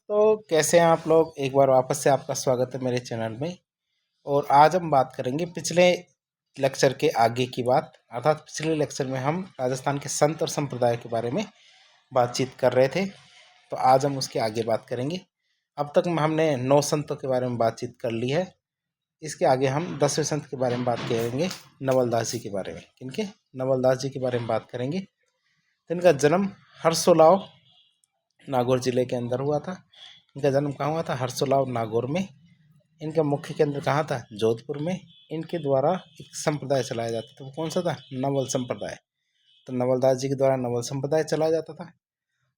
तो कैसे हैं आप लोग। एक बार वापस से आपका स्वागत है मेरे चैनल में। और आज हम बात करेंगे पिछले लेक्चर के आगे की बात, अर्थात पिछले लेक्चर में हम राजस्थान के संत और संप्रदाय के बारे में बातचीत कर रहे थे। तो आज हम उसके आगे बात करेंगे। अब तक हमने 9 संतों के बारे में बातचीत कर ली है। इसके आगे हम 10वें संत के बारे में बात करेंगे, नवलदास जी के बारे में। किनके? नवलदास जी के बारे में बात करेंगे। तो इनका जन्म हरसोलाव नागौर जिले के अंदर हुआ था। इनका जन्म कहाँ हुआ था? हरसोलाव नागौर में। इनका मुख्य केंद्र कहाँ था? जोधपुर में। इनके द्वारा एक संप्रदाय चलाया जाता था, वो कौन सा था? नवल संप्रदाय। तो नवलदास जी के द्वारा नवल संप्रदाय चलाया जाता था।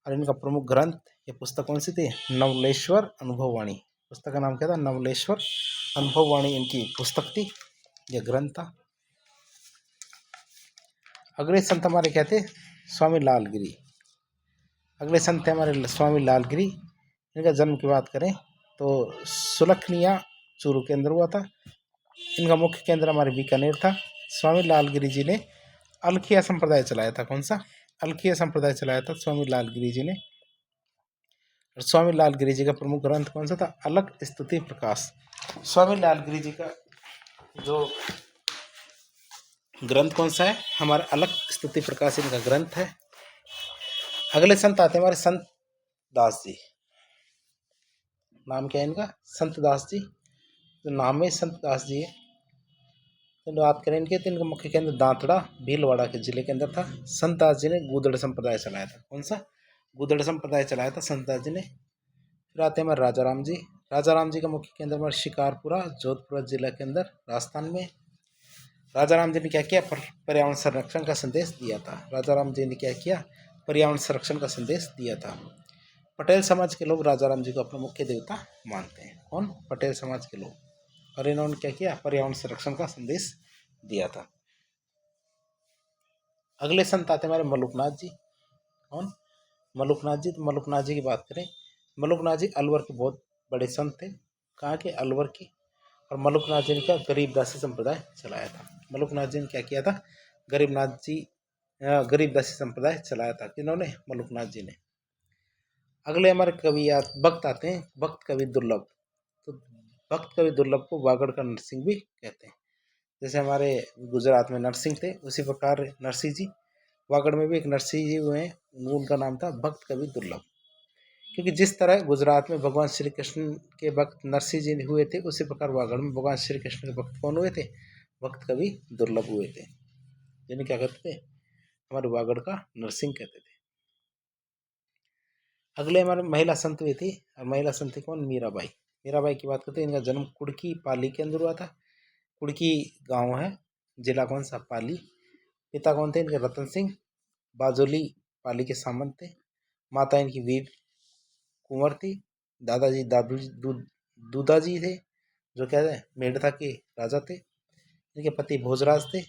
और इनका प्रमुख ग्रंथ ये पुस्तक कौन सी थी? नवलेश्वर अनुभववाणी। पुस्तक का नाम क्या था? नवलेश्वर अनुभववाणी इनकी पुस्तक थी, यह ग्रंथ था। अगले संत हमारे क्या थे? स्वामी लालगिरी। अगले संत थे हमारे स्वामी लालगिरी। इनका जन्म की बात करें तो सुलखनिया चूरू के अंदर हुआ था। इनका मुख्य केंद्र हमारे बीकानेर था। स्वामी लालगिरी जी ने अलखिया संप्रदाय चलाया था। कौन सा? अलखिया संप्रदाय चलाया था स्वामी लालगिरी जी ने। और स्वामी लालगिरी जी का प्रमुख ग्रंथ कौन सा था? अलख स्तुति प्रकाश। स्वामी लालगिरी जी का जो ग्रंथ कौन सा है? हमारा अलख स्तुति प्रकाश इनका ग्रंथ है। अगले संत आते हैं हमारे संत दास जी। नाम क्या है इनका? संत दास जी। तो नाम है संत दास जी है। तो बात करें इनके, तो इनका मुख्य केंद्र दांतड़ा भीलवाड़ा के जिले के अंदर था। संत दास जी ने गूदड़ संप्रदाय चलाया था। कौन सा? गूदड़ संप्रदाय चलाया था संत दास जी ने। फिर आते हैं हमारे राजा राम जी। राजा राम जी का मुख्य केंद्र हमारे शिकारपुरा जोधपुर जिले के अंदर राजस्थान में। राजा राम जी ने क्या किया? पर्यावरण संरक्षण का संदेश दिया था। राजा राम जी ने क्या किया? पर्यावरण संरक्षण का संदेश दिया था। पटेल समाज के लोग राजा राम जी को अपना मुख्य देवता मानते हैं। कौन? पटेल समाज के लोग। और इन्होंने क्या किया? पर्यावरण संरक्षण का संदेश दिया था। अगले संत आते हमारे मलुकनाथ जी। कौन? मलुकनाथ जी। तो मलुकनाथ जी की बात करें, मलुकनाथ जी अलवर के बहुत बड़े संत थे। कहाँ के? अलवर के। और मलुकनाथ जी ने क्या? गरीबदासी संप्रदाय चलाया था। मलुकनाथ जी ने क्या किया था? गरीबदासी संप्रदाय चलाया था। किन्होंने? मलुकनाथ जी ने। अगले हमारे कवि भक्त आते हैं, भक्त कवि दुर्लभ। तो भक्त कवि दुर्लभ को वागड़ का नरसिंह भी कहते हैं। जैसे हमारे गुजरात में नरसिंह थे, उसी प्रकार नरसिंह जी वागड़ में भी एक नरसिंह जी हुए हैं, उनका नाम था भक्त कवि दुर्लभ। क्योंकि जिस तरह गुजरात में भगवान श्री कृष्ण के भक्त नरसिंह जी हुए थे, उसी प्रकार वागड़ में भगवान श्री कृष्ण के भक्त कौन हुए थे? भक्त कवि दुर्लभ हुए थे, जिन्हें क्या कहते थे? हमारे वागड़ का नरसिंह कहते थे। अगले हमारे महिला संत हुई थी, और महिला संत थी कौन? मीराबाई। मीराबाई की बात करते हैं। इनका जन्म कुड़की पाली के अंदर हुआ था। कुड़की गांव है, जिला कौन सा? पाली। पिता कौन थे इनके? रतन सिंह बाजोली पाली के सामंत थे। माता इनकी वीर कुंवर थी। दादाजी दूदाजी थे, जो क्या थे? मेड़ता के राजा थे। इनके पति भोजराज थे,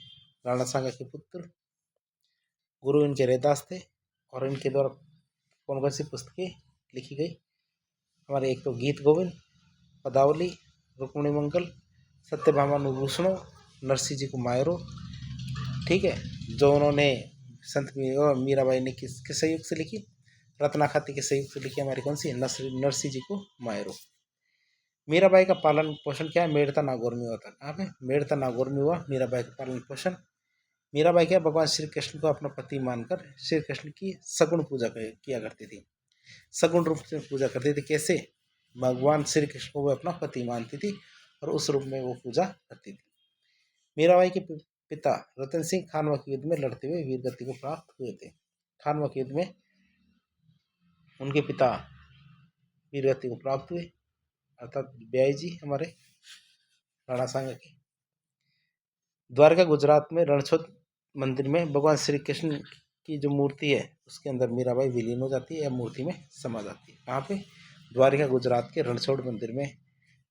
राणा सांगा के पुत्र। गुरु इनके रैदास थे। और इनके द्वारा कौन कौन सी पुस्तकें लिखी गई? हमारे एक तो गीत गोविंद, पदावली, रुक्मिणी मंगल, सत्यभामा नुभूषणों, नरसिंह जी को मायरो। ठीक है, जो उन्होंने संत मीराबाई ने किस सहयोग से लिखी? रत्नाखाती के सहयोग से लिखी। हमारी कौन सी? नरसिंह जी को मायरो। मीराबाई का पालन पोषण क्या है? मेड़ता नागौर में हुआ था। कहाँ पे? मेड़ता नागौर में हुआ मीराबाई का पालन पोषण। मीराबाई क्या? भगवान श्री कृष्ण को अपना पति मानकर श्री कृष्ण की सगुण पूजा किया करती थी। सगुण रूप से पूजा करती थी। कैसे? भगवान श्री कृष्ण को वो अपना पति मानती थी और उस रूप में वो पूजा करती थी। मीराबाई के पिता रतन सिंह खानवा के युद्ध में लड़ते हुए वीर गति को प्राप्त हुए थे। खानवा के युद्ध में उनके पिता वीर गति को प्राप्त हुए, अर्थात ब्याई जी हमारे राणा सांगा के। द्वारका गुजरात में रणछोड़ मंदिर में भगवान श्री कृष्ण की जो मूर्ति है, उसके अंदर मीराबाई विलीन हो जाती है या मूर्ति में समा जाती है। कहाँ पे? द्वारका गुजरात के रणछोड़ मंदिर में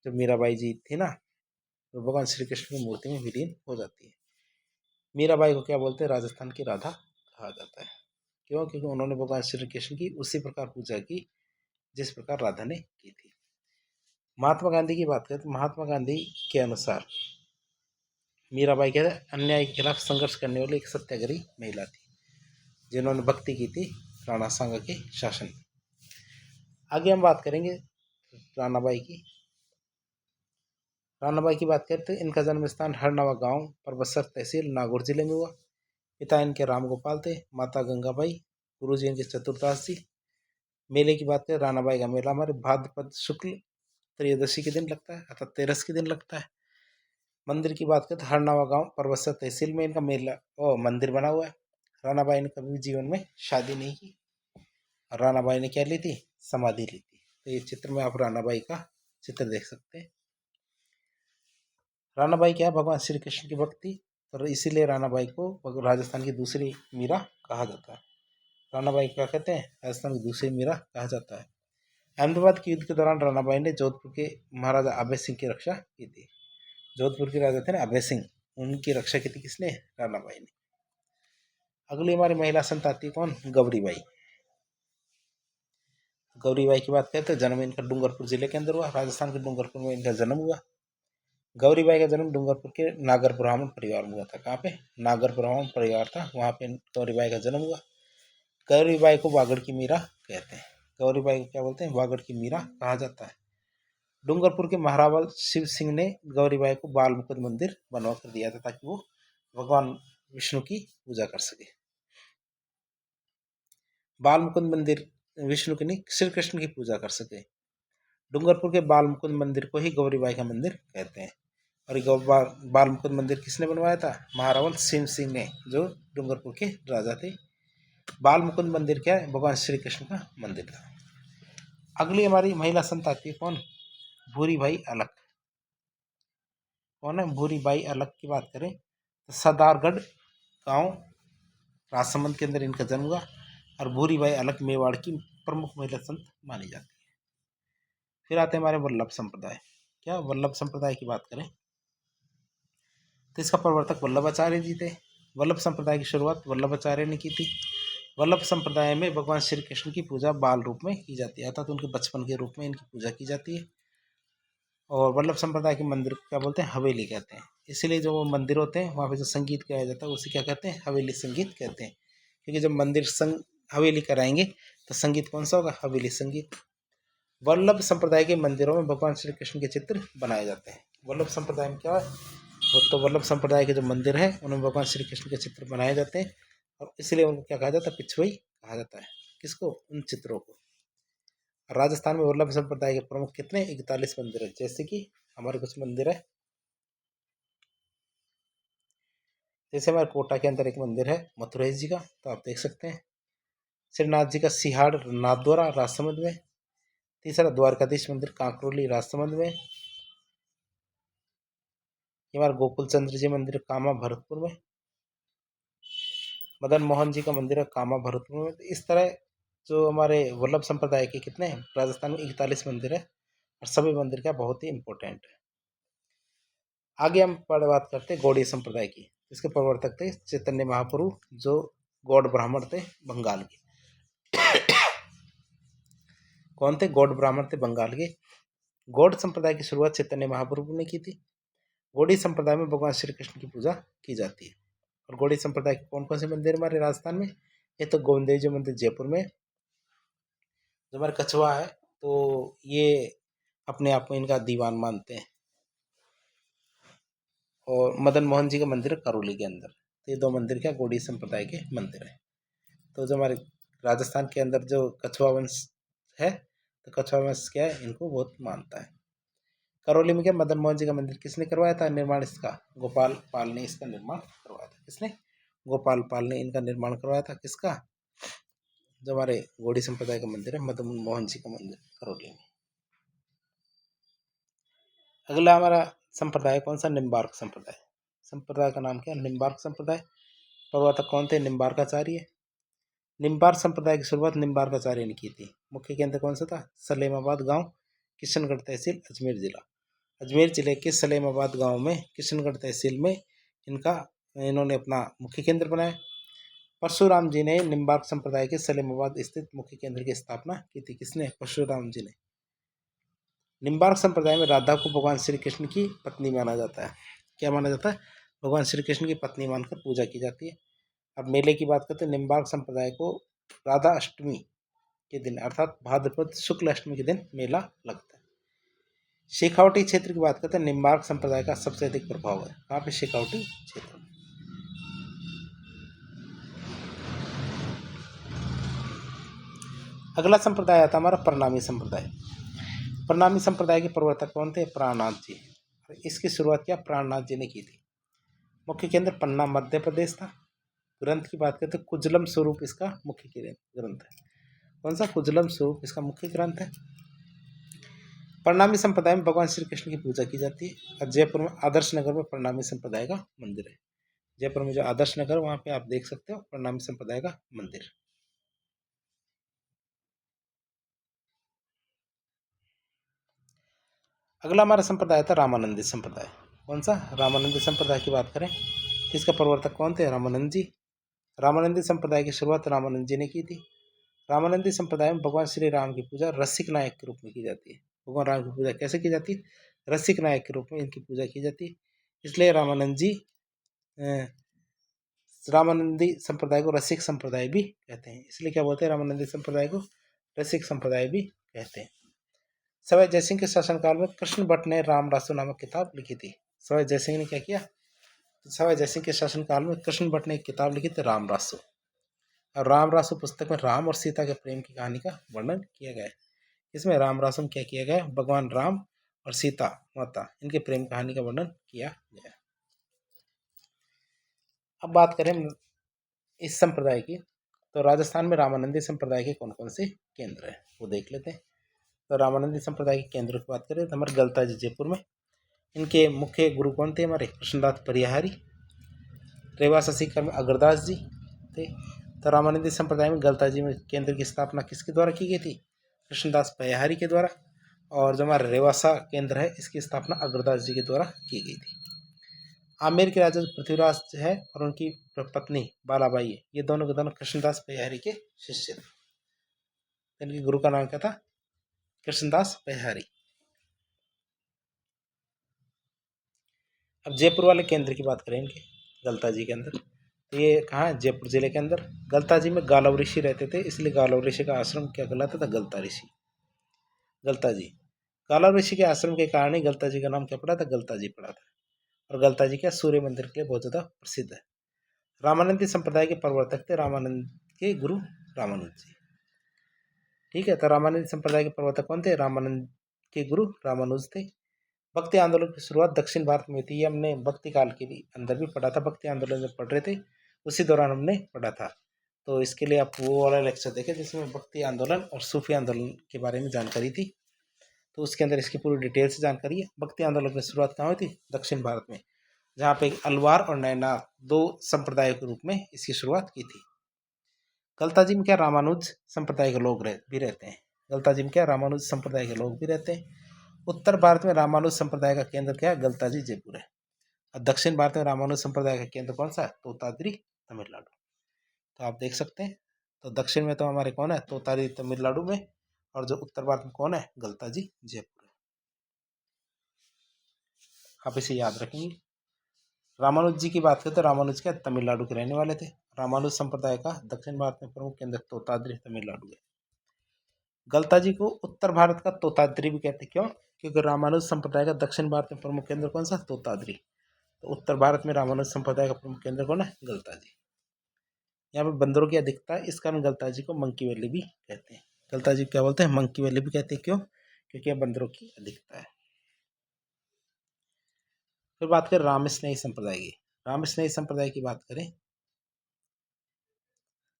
जो मीराबाई जी थी ना, तो भगवान श्री कृष्ण की मूर्ति में विलीन हो जाती है। मीराबाई को क्या बोलते हैं? राजस्थान की राधा कहा जाता है। क्यों? क्योंकि उन्होंने भगवान श्री कृष्ण की उसी प्रकार पूजा की जिस प्रकार राधा ने की थी। महात्मा गांधी की बात करें तो महात्मा गांधी के अनुसार मीराबाई क्या है? अन्याय के खिलाफ संघर्ष करने वाली एक सत्याग्रही महिला थी, जिन्होंने भक्ति की थी राणा सांगा के शासन। आगे हम बात करेंगे रानाबाई की। रानाबाई की बात करते हैं, इनका जन्म स्थान हरनवा गांव परबसर तहसील नागौर जिले में हुआ। पिता इनके राम गोपाल थे, माता गंगाबाई, गुरुजी इनके चतुर्दास जी। मेले की बात करें, रानाबाई का मेला हमारे भाद्रपद शुक्ल त्रयोदशी के दिन लगता है अर्थात 13 के दिन लगता है। मंदिर की बात करें तो हरनवा गांव परबसर तहसील में इनका मेला और मंदिर बना हुआ है। रानाबाई ने कभी भी जीवन में शादी नहीं की। रानाबाई ने क्या ली थी? समाधि ली थी। तो ये चित्र में आप रानाबाई का चित्र देख सकते हैं। रानाबाई क्या है? भगवान श्री कृष्ण की भक्त थी, तो इसीलिए रानाबाई को राजस्थान की दूसरी मीरा कहा जाता है। रानाबाई क्या कहते हैं? राजस्थान की दूसरी मीरा कहा जाता है। अहमदाबाद के युद्ध के दौरान रानाबाई ने जोधपुर के महाराजा अभय सिंह की रक्षा की थी। जोधपुर के राजा थे ना अभय सिंह, उनकी रक्षा की थी किसने? रानाबाई ने। अगली हमारी महिला संत आती है कौन? गौरीबाई। गौरीबाई की बात करते हैं, जन्म इनका डूंगरपुर जिले के अंदर हुआ। राजस्थान के डूंगरपुर में इनका जन्म हुआ। गौरीबाई का जन्म डूंगरपुर के नागर ब्राह्मण परिवार में हुआ था। कहाँ पे? नागर ब्राह्मण परिवार था, वहाँ पे गौरीबाई का जन्म हुआ। गौरीबाई को वागड़ की मीरा कहते हैं। गौरीबाई को क्या बोलते हैं? वागड़ की मीरा कहा जाता है। डूंगरपुर के महारावल शिव सिंह ने गौरीबाई को बाल मुकुंद मंदिर बनवा कर दिया था ताकि वो भगवान विष्णु की पूजा कर सके। बाल मुकुंद मंदिर विष्णु की नहीं, श्री कृष्ण की पूजा कर सके। डूंगरपुर के बाल मुकुंद मंदिर को ही गौरीबाई का मंदिर कहते हैं। और ये बाल मुकुंद मंदिर किसने बनवाया था? महारावल शिव सिंह ने, जो डूंगरपुर के राजा थे। बाल मुकुंद मंदिर क्या है? भगवान श्री कृष्ण का मंदिर था। अगली हमारी महिला संत आती है कौन? भूरी भाई अलख। कौन है भूरी बाई अलख की बात करें तो सदारगढ़ गांव राजसमंद के अंदर इनका जन्म हुआ। और भूरी बाई अलख मेवाड़ की प्रमुख महिला संत मानी जाती है। फिर आते हैं हमारे वल्लभ संप्रदाय। क्या वल्लभ संप्रदाय की बात करें तो इसका प्रवर्तक वल्लभाचार्य जी थे। वल्लभ संप्रदाय की शुरुआत वल्लभाचार्य ने की थी। वल्लभ संप्रदाय में भगवान श्री कृष्ण की पूजा बाल रूप में की जाती है, अर्थात उनके बचपन के रूप में इनकी पूजा की जाती है। और वल्लभ संप्रदाय के मंदिर को क्या बोलते हैं? हवेली कहते हैं। इसलिए जो वो मंदिर होते हैं वहाँ पे जो संगीत गाया जाता है उसे क्या कहते हैं? हवेली संगीत कहते हैं। क्योंकि जब मंदिर हवेली कराएंगे तो संगीत कौन सा होगा? हवेली संगीत। वल्लभ संप्रदाय के मंदिरों में भगवान श्री कृष्ण के चित्र बनाए जाते हैं। वल्लभ संप्रदाय में क्या है? वो तो वल्लभ संप्रदाय के जो मंदिर है उनमें भगवान श्री कृष्ण के चित्र बनाए जाते हैं, और इसलिए उनको क्या कहा जाता है? पिछवई कहा जाता है। किसको? उन चित्रों को। राजस्थान में वल्लभ संप्रदाय के प्रमुख कितने? 41 मंदिर है। जैसे कि हमारे कुछ मंदिर है, जैसे हमारे कोटा के अंदर एक मंदिर है मथुरेश जी का, तो आप देख सकते हैं। श्रीनाथ जी का सिहाड़ नाथद्वारा राजसमंद में। तीसरा द्वारकाधीश मंदिर कांकरोली राजसमंद में। ये हमारा गोकुल चंद्र जी मंदिर कामा भरतपुर में। मदन मोहन जी का मंदिर है कामा भरतपुर में। तो इस तरह जो हमारे वल्लभ संप्रदाय के कितने हैं? राजस्थान में 41 मंदिर है, और सभी मंदिर क्या बहुत ही इंपॉर्टेंट है। आगे हम बात करते हैं गौड़ीय संप्रदाय की। इसके प्रवर्तक थे चैतन्य महाप्रभु, जो गौड़ ब्राह्मण थे बंगाल के। कौन थे? गौड़ ब्राह्मण थे बंगाल के। गौड़ संप्रदाय की शुरुआत चैतन्य महाप्रभु ने की थी। गौड़ी संप्रदाय में भगवान श्री कृष्ण की पूजा की जाती है। और गौड़ी संप्रदाय के कौन कौन से मंदिर हमारे राजस्थान में? ये तो गोविंद देव जी मंदिर जयपुर में, जो हमारे कछवा है, तो ये अपने आप में इनका दीवान मानते हैं। और मदन मोहन जी का मंदिर है करौली के अंदर। तो ये दो मंदिर क्या गौड़ी संप्रदाय के मंदिर है। तो जो हमारे राजस्थान के अंदर जो कछवा वंश है, तो कछवा वंश क्या है? इनको बहुत मानता है। करौली में क्या मदन मोहन जी का मंदिर किसने करवाया था निर्माण? इसका गोपाल पाल ने इसका निर्माण करवाया था। किसने? गोपाल पाल ने इनका निर्माण करवाया था। किसका? जो हमारे गौड़ी संप्रदाय का मंदिर है मदन मोहन जी का मंदिर करौली में। अगला हमारा संप्रदाय कौन सा? निम्बार्क संप्रदाय। संप्रदाय का नाम क्या है? निम्बार्क संप्रदाय। प्रवर्तक कौन थे? निम्बार्काचार्य। निम्बार्क संप्रदाय की शुरुआत निम्बार्काचार्य ने की थी। मुख्य केंद्र कौन सा था? सलेमाबाद गांव, किशनगढ़ तहसील, अजमेर जिला। अजमेर जिले के सलेमाबाद गांव में किशनगढ़ तहसील में इन्होंने अपना मुख्य केंद्र बनाया। परशुराम जी ने निम्बार्क संप्रदाय के सलेमाबाद स्थित मुख्य केंद्र की स्थापना की थी। किसने? परशुराम जी ने। निम्बार्क संप्रदाय में राधा को भगवान श्री कृष्ण की पत्नी माना जाता है। क्या माना जाता है? भगवान श्री कृष्ण की पत्नी मानकर पूजा की जाती है। अब मेले की बात करते हैं। निम्बार्क संप्रदाय को राधा अष्टमी के दिन अर्थात भाद्रपद शुक्ल अष्टमी के दिन मेला लगता है। शेखावटी क्षेत्र की बात करते हैं, निम्बार्क संप्रदाय का सबसे अधिक प्रभाव है। कहाँ पे? शेखावटी क्षेत्र। अगला संप्रदाय आता है हमारा प्रणामी संप्रदाय। प्रणामी संप्रदाय के प्रवर्तक कौन थे? प्राणनाथ जी। इसकी शुरुआत क्या प्राणनाथ जी ने की थी। मुख्य केंद्र पन्ना मध्य प्रदेश था। ग्रंथ की बात करते हैं कुजलम स्वरूप इसका मुख्य ग्रंथ है। कौन सा? कुजलम स्वरूप इसका मुख्य ग्रंथ है। प्रणामी संप्रदाय में भगवान श्री कृष्ण की पूजा की जाती है। और जयपुर में आदर्श नगर में प्रणामी संप्रदाय का मंदिर है। जयपुर में जो आदर्श नगर वहां पे आप देख सकते हो प्रणामी संप्रदाय का मंदिर। अगला हमारा संप्रदाय था रामानंदी संप्रदाय। कौन सा? रामानंदी संप्रदाय की बात करें, इसका प्रवर्तक कौन थे? रामानंद जी। रामानंदी संप्रदाय की शुरुआत रामानंद जी ने की थी। रामानंदी संप्रदाय में भगवान श्री राम की पूजा रसिक नायक के रूप में की जाती है। भगवान राम की पूजा कैसे की जाती है? रसिक नायक के रूप में इनकी पूजा की जाती है। इसलिए रामानंद जी रामानंदी संप्रदाय को रसिक संप्रदाय भी कहते हैं। इसलिए क्या बोलते हैं? रामानंदी संप्रदाय को रसिक संप्रदाय भी कहते हैं। सवाई जयसिंह के शासनकाल में कृष्ण भट्ट ने राम रासो नामक किताब लिखी थी। सवाई जयसिंह ने क्या किया? तो सवाई जयसिंह के शासनकाल में कृष्ण भट्ट ने एक किताब लिखी थी राम रासो। और राम रासो पुस्तक में राम और सीता के प्रेम की कहानी का वर्णन किया गया है। इसमें राम रासो में क्या किया गया? भगवान राम और सीता माता इनके प्रेम कहानी का वर्णन किया गया। अब बात करें इस संप्रदाय की, तो राजस्थान में रामानंदी संप्रदाय के कौन कौन से केंद्र हैं वो देख लेते हैं। तो रामानंदी संप्रदाय के केंद्र की बात करें तो हमारे गलता जी जयपुर में। इनके मुख्य गुरु कौन थे? हमारे कृष्णदास परिहारी। रेवासा सीकर में अग्रदास जी थे। तो रामानंदी संप्रदाय में गलता जी में केंद्र की स्थापना किसके द्वारा की गई थी? कृष्णदास परिहारी के द्वारा। और जो हमारा रेवासा केंद्र है इसकी स्थापना अग्रदास जी के द्वारा की गई थी। आमेर के राजा पृथ्वीराज है और उनकी पत्नी बालाबाई है, ये दोनों के दोनों कृष्णदास परिहारी के शिष्य थे। इनके गुरु का नाम क्या था? कृष्णदास परिहारी। अब जयपुर वाले केंद्र की बात करें इनके गलता जी के अंदर, तो ये कहाँ है? जयपुर जिले के अंदर। गलता जी में गालव ऋषि रहते थे, इसलिए गालव ऋषि का आश्रम क्या कहलाता था? गलता ऋषि। गलता जी, गालव ऋषि के आश्रम के कारण ही गलता जी का नाम क्या पड़ा था? गलता जी पड़ा था। और गलता जी क्या सूर्य मंदिर के लिए बहुत ज्यादा प्रसिद्ध है। रामानंदी संप्रदाय के प्रवर्तक थे रामानंद के गुरु रामानुज जी। ठीक है, तो रामानंदी संप्रदाय के प्रवर्तक कौन थे? रामानंद के गुरु रामानुज थे। भक्ति आंदोलन की शुरुआत दक्षिण भारत में थी। ये हमने भक्ति काल के अंदर भी पढ़ा था। भक्ति आंदोलन जब पढ़ रहे थे उसी दौरान हमने पढ़ा था। तो इसके लिए आप वो वाला लेक्चर देखें जिसमें भक्ति आंदोलन और सूफी आंदोलन के बारे में जानकारी थी। तो उसके अंदर इसकी पूरी डिटेल से जानकारी है। भक्ति आंदोलन की शुरुआत कहाँ हुई थी? दक्षिण भारत में, जहाँ पे अलवार और नैनार दो संप्रदायों के रूप में इसकी शुरुआत की थी। गलता जी में क्या? रामानुज संप्रदाय के लोग भी रहते हैं। गलता जी में क्या? रामानुज संप्रदाय के लोग भी रहते हैं। उत्तर भारत में रामानुज संप्रदाय का केंद्र क्या है? गलता जी जयपुर है। और दक्षिण भारत में रामानुज संप्रदाय का केंद्र कौन सा है? तोताद्री तमिलनाडु। तो आप देख सकते हैं, तो दक्षिण में तो हमारे कौन है? तोताद्री तमिलनाडु में। और जो उत्तर भारत में कौन है? गलता जी जयपुर है। आप इसे याद रखेंगे। रामानुज जी की बात करें तो रामानुज क्या तमिलनाडु के रहने वाले थे। रामानुज संप्रदाय का दक्षिण भारत में प्रमुख केंद्र तोताद्री तमिलनाडु है। गलता जी को उत्तर भारत का तोताद्री भी कहते हैं। क्यों? क्योंकि रामानुज संप्रदाय का दक्षिण भारत में प्रमुख केंद्र कौन सा? तोताद्री। तो उत्तर भारत में रामानुज संप्रदाय का प्रमुख केंद्र कौन है? गलता जी। यहाँ पे बंदरों की अधिकता है, इस कारण गलता जी को मंकी वैली भी कहते हैं। गलता जी क्या बोलते हैं? मंकी वैली भी कहते हैं। क्यों? क्योंकि यहाँ बंदरों की अधिकता है। फिर बात करें रामस्नेही संप्रदाय की। रामस्नेही संप्रदाय की बात करें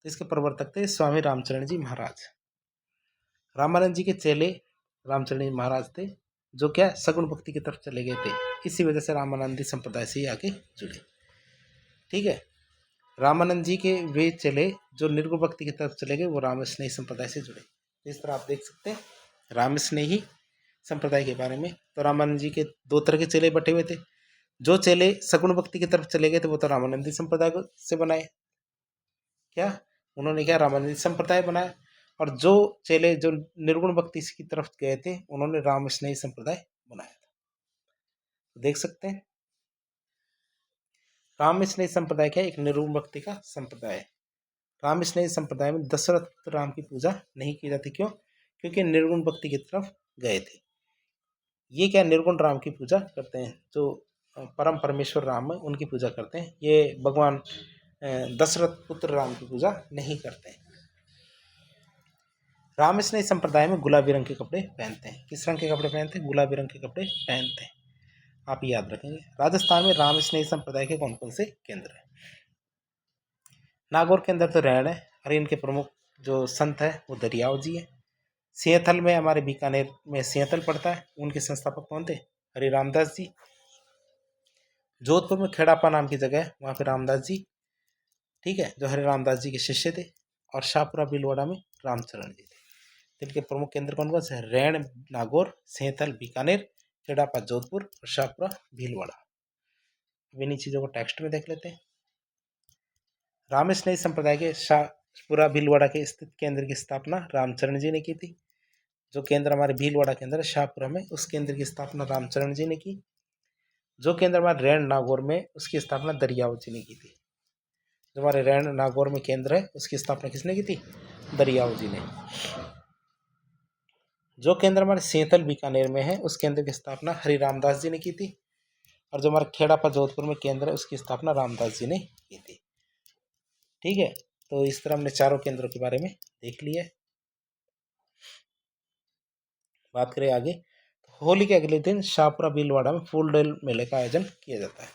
तो इसके प्रवर्तक थे स्वामी रामचरण जी महाराज। रामानंद जी के चेले रामचरण जी महाराज थे, जो क्या सगुण भक्ति की तरफ चले गए थे। इसी वजह से रामानंदी संप्रदाय से ही आके जुड़े। ठीक है, रामानंद जी के वे चले जो निर्गुण भक्ति की तरफ चले गए, वो रामस्नेही संप्रदाय से जुड़े। इस तरह आप देख सकते हैं रामस्नेही संप्रदाय के बारे में। तो रामानंद जी के दो तरह के चेले बटे हुए थे। जो चेले सगुण भक्ति की तरफ चले गए थे वो तो रामानंदी संप्रदाय को से बनाए। क्या उन्होंने क्या? रामानंदी संप्रदाय बनाया। और जो चेले जो निर्गुण भक्ति की तरफ गए थे उन्होंने रामस्नेही संप्रदाय बनाया था। तो देख सकते हैं रामस्नेही संप्रदाय क्या है? एक निर्गुण भक्ति का संप्रदाय है। राम स्नेही संप्रदाय में दशरथ पुत्र राम की पूजा नहीं की जाती। क्यों? क्योंकि निर्गुण भक्ति की तरफ गए थे। ये क्या निर्गुण राम की पूजा करते हैं, जो परम परमेश्वर राम है उनकी पूजा करते हैं। ये भगवान दशरथ पुत्र राम की पूजा नहीं करते हैं। राम स्नेही संप्रदाय में गुलाबी रंग के कपड़े पहनते हैं। किस रंग के कपड़े पहनते हैं? गुलाबी रंग के कपड़े पहनते हैं। आप याद रखेंगे। राजस्थान में राम स्नेही संप्रदाय के कौन कौन से केंद्र हैं? नागौर के अंदर तो रैण है और इनके प्रमुख जो संत है वो दरियाव जी है। सिंहथल में हमारे बीकानेर में सिंहथल पड़ता है, उनके संस्थापक कौन थे? हरि रामदास जी। जोधपुर में खेड़ापा नाम की जगह है, वहाँ पे रामदास जी, ठीक है, जो हरि रामदास जी के शिष्य थे। और शाहपुरा भीलवाड़ा में रामचरण जी थे। तो इनके प्रमुख केंद्र कौन कौन से? रैण नागौर, सिंहथल बीकानेर, खेड़ापा जोधपुर और शाहपुरा भीलवाड़ा। अब इन्हीं चीज़ों को टेक्स्ट में देख लेते हैं। राम स्नेही संप्रदाय के शाहपुरा भीलवाड़ा के स्थित केंद्र की स्थापना रामचरण जी ने की थी। जो केंद्र हमारे भीलवाड़ा के अंदर शाहपुरा में, उस केंद्र की स्थापना रामचरण जी ने की। जो केंद्र हमारे रैण नागौर में, उसकी स्थापना दरियाव जी ने की थी। जो हमारे रैण नागौर में केंद्र है, उसकी स्थापना किसने की थी? दरियाव जी ने। जो केंद्र हमारे सिंहथल बीकानेर में है, उस केंद्र की स्थापना हरि रामदास जी ने की थी। और जो हमारा खेड़ापा जोधपुर में केंद्र है, उसकी स्थापना रामदास जी ने की थी। ठीक है, तो इस तरह हमने चारों केंद्रों के बारे में देख लिया। बात करें आगे, होली के अगले दिन शाहपुरा भीलवाड़ा में फूल डोल मेले का आयोजन किया जाता है।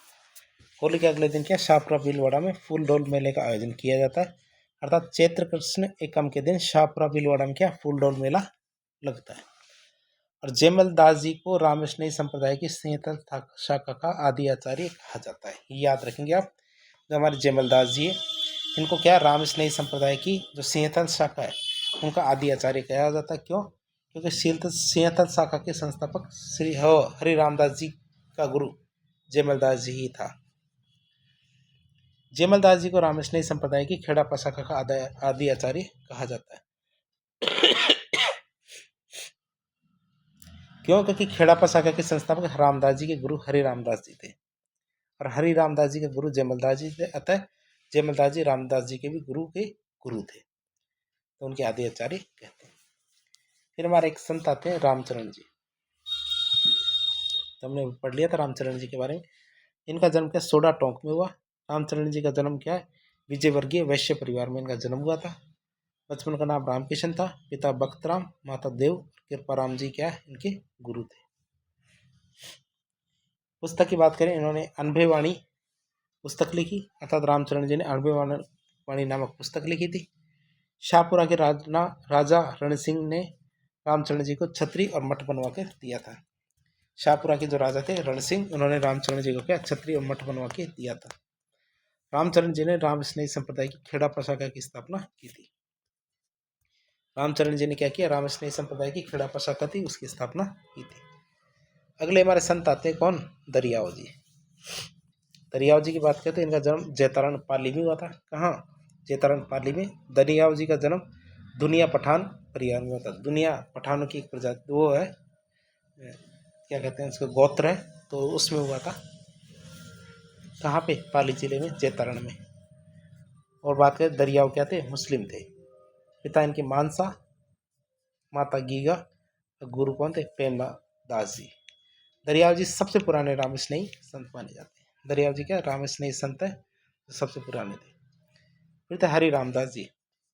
होली के अगले दिन क्या शाहपुरा भीलवाड़ा में फूल डोल मेले का आयोजन किया जाता है। अर्थात चैत्र कृष्ण एकम के दिन शाहपुरा भीलवाड़ा में क्या फूल डोल मेला लगता है। और जयमल दास जी को राम स्नेही संप्रदाय की सिंहथल शाखा का आदि आचार्य कहा जाता है। ये याद रखेंगे आप। जो हमारे जयमल दास जी है, इनको क्या राम स्नेही संप्रदाय की जो सिंहथल शाखा है उनका आदि आचार्य कहा जाता है। क्यों? क्योंकि सिंहथल शाखा के संस्थापक श्री हरि रामदास जी का गुरु जयमल दास जी ही था। जयमल दास जी को राम स्नेही संप्रदाय की खेड़ापा शाखा का आदि आचार्य कहा जाता है। क्यों? क्योंकि खेड़ापा शाखा के संस्थापक रामदास जी के गुरु हरि रामदास जी थे और हरि रामदास जी के गुरु जयमल दास जी थे। अतः जयमल दास जी रामदास जी के भी गुरु थे, तो उनके आदि आचार्य कहते हैं। फिर हमारे एक संत आते हैं रामचरण जी। तो हमने पढ़ लिया था रामचरण जी के बारे में। इनका जन्म क्या सोडा टोंक में हुआ। रामचरण जी का जन्म क्या है? विजयवर्गीय वैश्य परिवार में इनका जन्म हुआ था। बचपन का नाम रामकिशन था। पिता बख्तराम, माता देव, कृपाराम जी क्या है इनके गुरु थे। पुस्तक की बात करें, इन्होंने अनभेवाणी पुस्तक लिखी, अर्थात रामचरण जी ने अनभेवाणी नामक पुस्तक लिखी थी। शाहपुरा के राजा रण सिंह ने रामचरण जी को छतरी और मठ बनवा के दिया था। शाहपुरा के जो राजा थे रण सिंह, उन्होंने रामचरण जी को क्या छतरी और मठ बनवा के दिया था। रामचरण जी ने राम स्नेही संप्रदाय की खेड़ापा शाखा की स्थापना की थी। रामचरण जी ने क्या किया? राम स्नेही संप्रदाय की खेड़ापा शाखा थी, उसकी स्थापना की थी। अगले हमारे संत आते हैं कौन? दरियाव जी। दरियाव जी की बात करते हैं, इनका जन्म जैतारण पाली में हुआ था। कहाँ? जैतारण पाली में। दरियाव जी का जन्म दुनिया पठान परिवार में हुआ था। दुनिया पठानों की एक प्रजाति वो है, क्या कहते हैं उसका गोत्र है, तो उसमें हुआ था। कहाँ पे? पाली जिले में, जैतारण में। और बात करें दरियाव क्या थे? मुस्लिम थे। पिता इनके मानसा, माता गीगा, गुरु कौन थे? प्रेमा दास जी। दरियाव जी सबसे पुराने राम स्नेही संत माने जाते हैं। दरियाव जी क्या राम स्नेही संत है, तो सबसे पुराने थे। फिर थे हरि रामदास जी।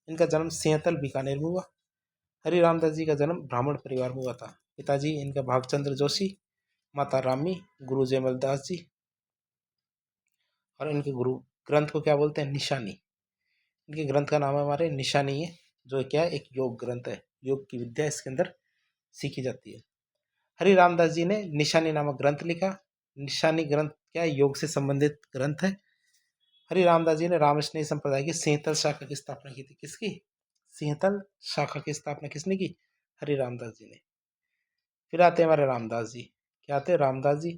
इनका जन्म सिंहथल बीकानेर में हुआ। हरि रामदास जी का जन्म ब्राह्मण परिवार में हुआ था। पिताजी इनका भागचंद्र जोशी, माता रामी, गुरु जयमल दास जी। और इनके गुरु ग्रंथ को क्या बोलते हैं? निशानी। इनके ग्रंथ का नाम है हमारे निशानी है, जो क्या है? एक योग ग्रंथ है। योग की विद्या इसके अंदर सीखी जाती है। हरि रामदास जी ने निशानी नामक ग्रंथ लिखा। निशानी ग्रंथ क्या है? योग से संबंधित ग्रंथ है। हरि रामदास जी ने राम स्नेही संप्रदाय की सिंहथल शाखा की स्थापना की थी। किसकी? सिंहथल शाखा की स्थापना किसने की? हरि रामदास जी ने। फिर आते हैं हमारे रामदास जी। क्या आते हैं? रामदास जी।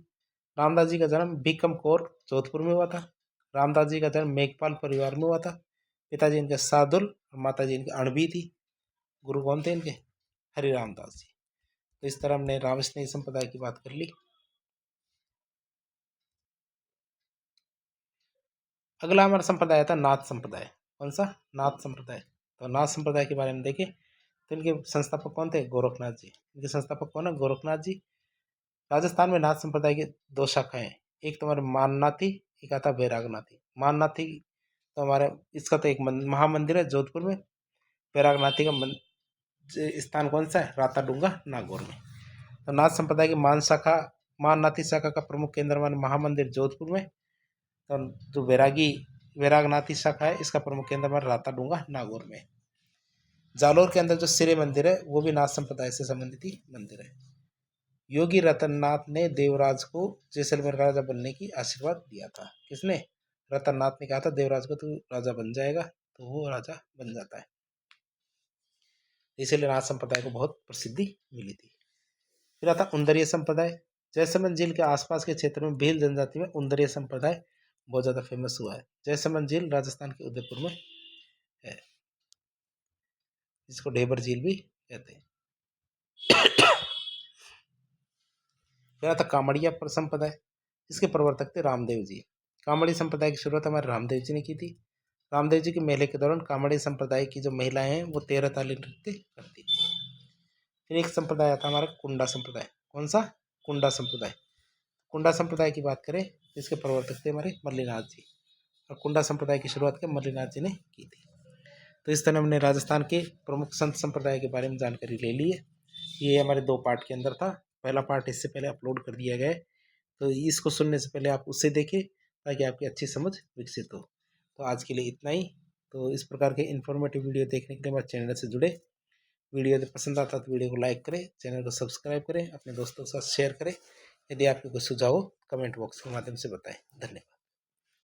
रामदास जी का जन्म भीकम कौर जोधपुर में हुआ था। रामदास जी का जन्म मेघपाल परिवार में हुआ था। पिताजी इनके सादुल और माता जी इनकी अणबी थी। गुरु कौन थे इनके? हरि रामदास जी। तो इस तरह हमने राम स्नेही संप्रदाय की बात कर ली। अगला हमारा संप्रदाय था नाथ संप्रदाय। कौन सा? नाथ संप्रदाय। तो नाथ संप्रदाय के बारे में देखें तो इनके संस्थापक कौन थे? गोरखनाथ जी। इनके संस्थापक कौन है? गोरखनाथ जी। राजस्थान में नाथ संप्रदाय की दो शाखाएं हैं, एक तुम्हारे माननाथी, एक आता बैरागनाथी। माननाथी तो हमारे इसका तो एक महामंदिर है जोधपुर में। बैरागनाथी का स्थान कौन सा है? राताडूंगा नागौर में। तो नाथ संप्रदाय की माननाथी शाखा का प्रमुख केंद्र मान महामंदिर जोधपुर में। तो जो वैरागनाथी शाखा है इसका प्रमुख केंद्र मान राताडूंगा नागौर में। जालोर के अंदर जो सिरे मंदिर है वो भी नाथ संप्रदाय से संबंधित ही मंदिर है। योगी रतननाथ ने देवराज को जैसलमेर का राजा बनने की आशीर्वाद दिया था। किसने? रतननाथ ने कहा था देवराज को तू राजा बन जाएगा, तो वो राजा बन जाता है। इसीलिए नाथ संप्रदाय को बहुत प्रसिद्धि मिली थी। फिर आता उंदरीय संप्रदाय। जैसलमेर झील के आसपास के क्षेत्र में भील जनजाति में उंदरीय संप्रदाय बहुत ज्यादा फेमस हुआ है। जैसलमेर झील राजस्थान के उदयपुर में है, जिसको ढेबर झील भी कहते हैं। फिर आता कामड़िया संप्रदाय, इसके प्रवर्तक थे रामदेव जी। कामड़ी संप्रदाय की शुरुआत हमारे रामदेव जी ने की थी। रामदेव जी के मेले के दौरान कामड़ी संप्रदाय की जो महिलाएं हैं वो 13 ताली नृत्य करती। फिर एक संप्रदाय आता हमारा कुंडा संप्रदाय। कौन सा? कुंडा संप्रदाय। कुंडा संप्रदाय की बात करें इसके प्रवर्तक थे हमारे मल्लीनाथ जी, और कुंडा संप्रदाय की शुरुआत के मल्लीनाथ जी ने की थी। तो इस तरह हमने राजस्थान के प्रमुख संत संप्रदाय के बारे में जानकारी ले ली है। ये हमारे 2 पार्ट के अंदर था। पहला पार्ट इससे पहले अपलोड कर दिया गया है, तो इसको सुनने से पहले आप उसे देखें ताकि आपकी अच्छी समझ विकसित हो। तो आज के लिए इतना ही। तो इस प्रकार के इन्फॉर्मेटिव वीडियो देखने के लिए हमारे चैनल से जुड़े। वीडियो यदि पसंद आता तो वीडियो को लाइक करें, चैनल को सब्सक्राइब करें, अपने दोस्तों के साथ शेयर करें। यदि आपके कोई सुझाव हो कमेंट बॉक्स के माध्यम से बताएं। धन्यवाद।